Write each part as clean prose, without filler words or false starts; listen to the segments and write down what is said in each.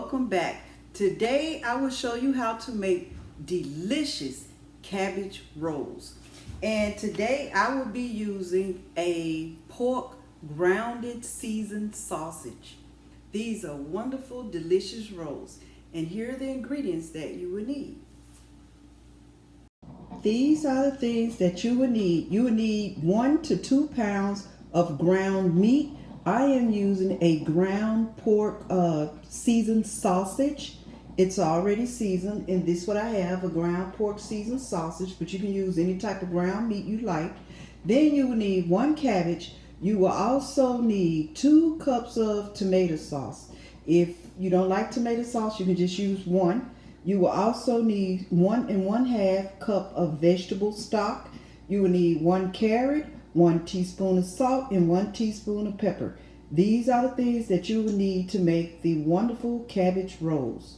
welcome back. Today I will show you how to make delicious cabbage rolls. And today I will be using a pork grounded seasoned sausage. These are wonderful, delicious rolls. And here are the ingredients that you will need. These are the things that you will need. You will need 1 to 2 pounds of ground meat. I am using a ground pork seasoned sausage. It's already seasoned, and this is what I have, a ground pork seasoned sausage, but you can use any type of ground meat you like. Then you will need 1 cabbage. You will also need 2 cups of tomato sauce. If you don't like tomato sauce, you can just use one. You will also need 1 1/2 cup of vegetable stock. You will need 1 carrot, 1 teaspoon of salt, and 1 teaspoon of pepper. These are the things that you will need to make the wonderful cabbage rolls.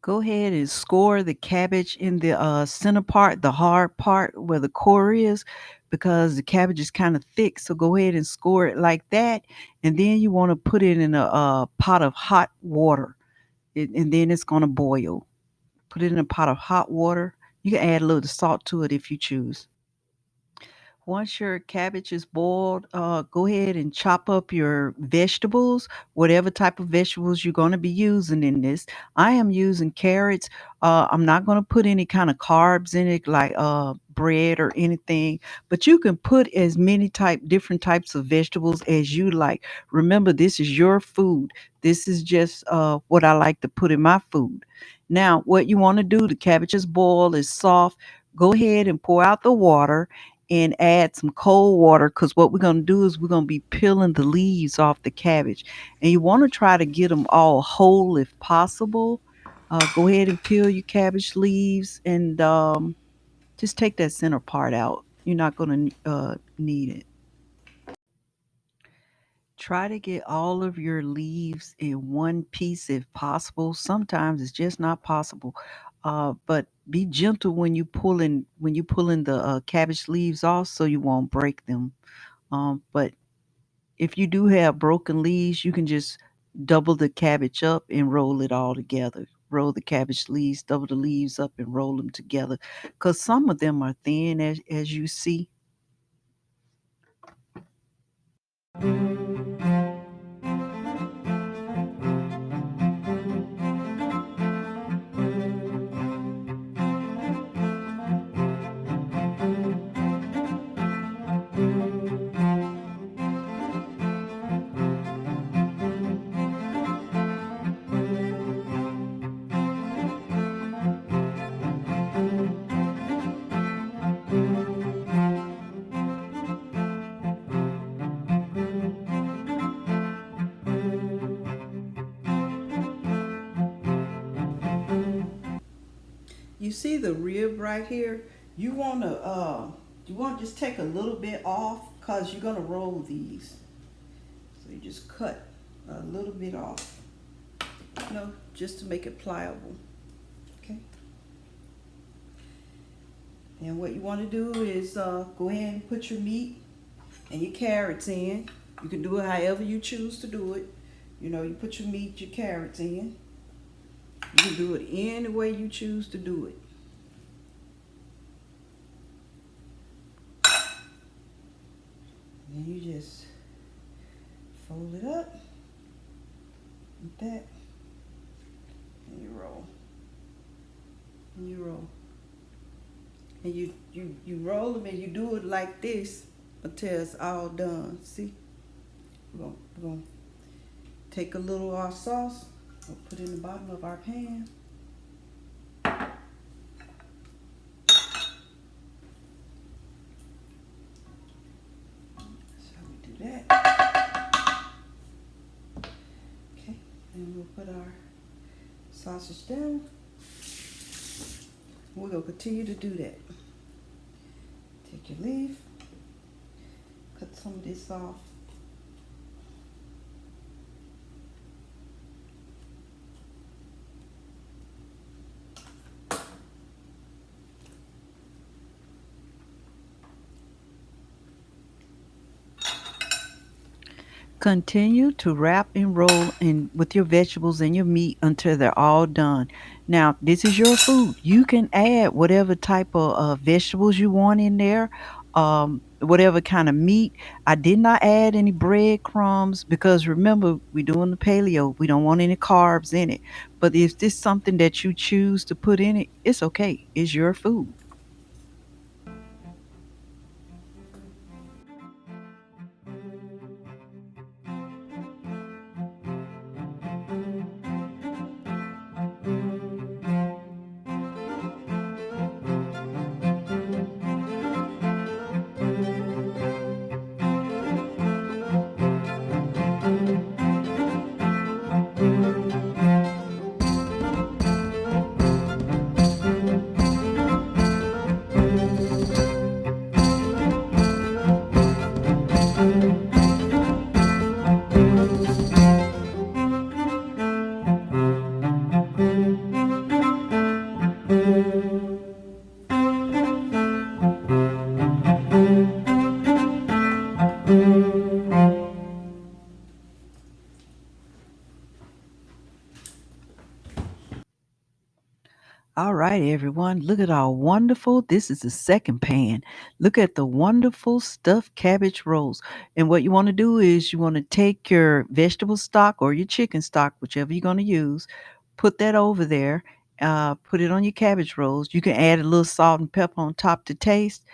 Go ahead and score the cabbage in the center part, the hard part where the core is, because the cabbage is kind of thick. So go ahead and score it like that. And then you want to put it in a pot of hot water, and then it's going to boil. Put it in a pot of hot water. You can add a little salt to it if you choose. Once your cabbage is boiled, go ahead and chop up your vegetables, whatever type of vegetables you're going to be using in this. I am using carrots. I'm not going to put any kind of carbs in it, like bread or anything, but you can put as many different types of vegetables as you like. Remember, this is your food. This is just what I like to put in my food. Now, what you want to do, the cabbage is boiled, is soft. Go ahead and pour out the water and add some cold water, because what we're going to do is we're going to be peeling the leaves off the cabbage, and you want to try to get them all whole if possible. Go ahead and peel your cabbage leaves, and just take that center part out. You're not going to need it. Try to get all of your leaves in one piece if possible. Sometimes it's just not possible. But be gentle when you pulling the cabbage leaves off, so you won't break them. But if you do have broken leaves, you can just double the cabbage up and roll it all together. Roll the cabbage leaves, double the leaves up and roll them together. Because some of them are thin, as you see. You see the rib right here? You want to just take a little bit off, because you're going to roll these. So you just cut a little bit off, just to make it pliable. Okay. And what you want to do is go ahead and put your meat and your carrots in. You can do it however you choose to do it. You put your meat, your carrots in. You can do it any way you choose to do it. And you just fold it up like that, and you roll, and you roll, and you roll them, and you do it like this until it's all done. See, we're gonna take a little of our sauce, we'll put it in the bottom of our pan. So we do that. Okay, and we'll put our sausage down. We're gonna continue to do that. Take your leaf, cut some of this off. Continue to wrap and roll in with your vegetables and your meat until they're all done. Now, this is your food. You can add whatever type of vegetables you want in there, whatever kind of meat. I did not add any breadcrumbs because remember, we're doing the paleo. We don't want any carbs in it. But if this is something that you choose to put in it, it's okay. It's your food. All right, everyone. Look at our wonderful. This is the second pan. Look at the wonderful stuffed cabbage rolls. And what you want to do is you want to take your vegetable stock or your chicken stock, whichever you're going to use, put that over there. Put it on your cabbage rolls. You can add a little salt and pepper on top to taste.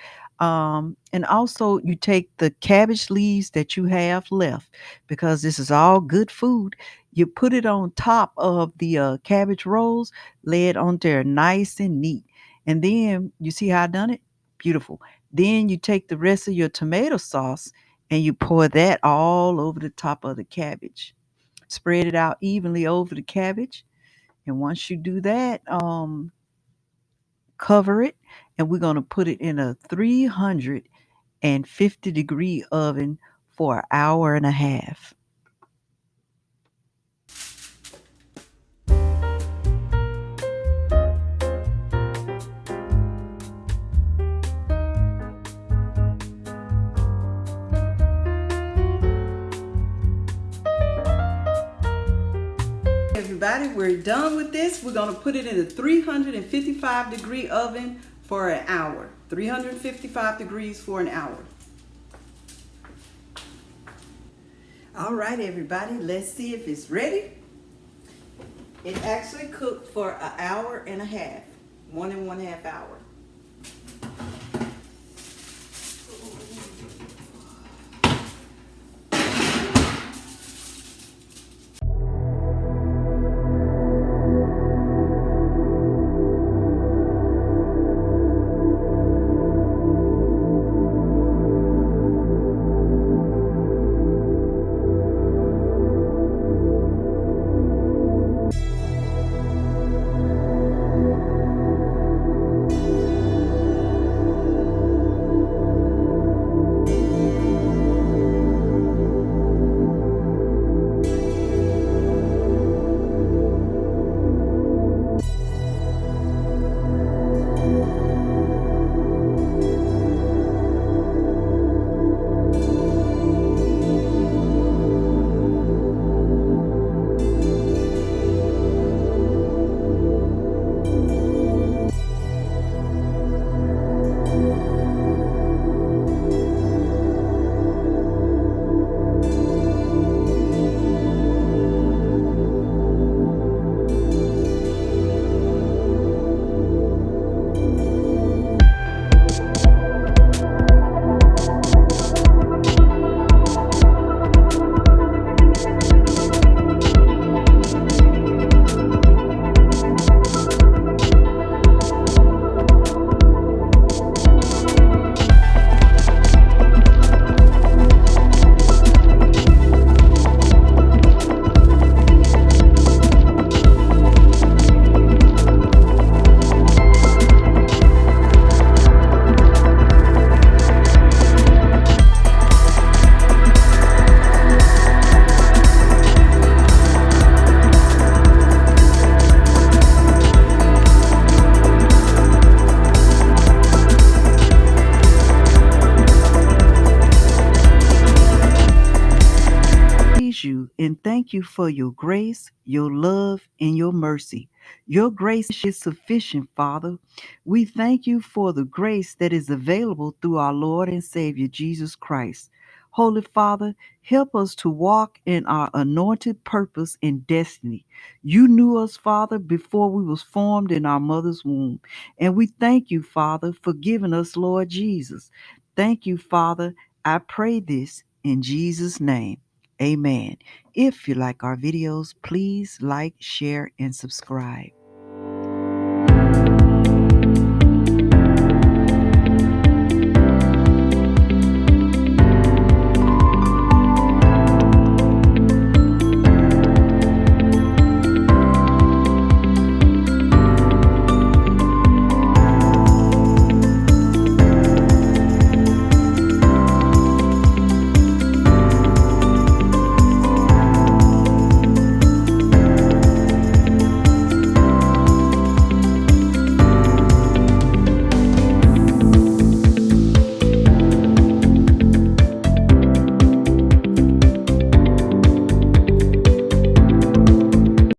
And also, you take the cabbage leaves that you have left because this is all good food. You put it on top of the cabbage rolls, lay it on there nice and neat. And then you see how I done it? Beautiful. Then you take the rest of your tomato sauce and you pour that all over the top of the cabbage. Spread it out evenly over the cabbage. And once you do that, cover it. And we're going to put it in a 350-degree oven for an hour and a half. Everybody, we're done with this. We're going to put it in a 355-degree oven for an hour. 355 degrees for an hour. All right, everybody, let's see if it's ready. It actually cooked for an hour and a half, 1.5 hours. thank you for your grace, your love, and your mercy. Your grace is sufficient, Father. We thank you for the grace that is available through our Lord and Savior Jesus Christ. Holy Father, help us to walk in our anointed purpose and destiny. You knew us, Father, before we was formed in our mother's womb. And we thank you, Father, for giving us Lord Jesus. Thank you, Father. I pray this in Jesus' name. Amen. If you like our videos, please like, share, and subscribe.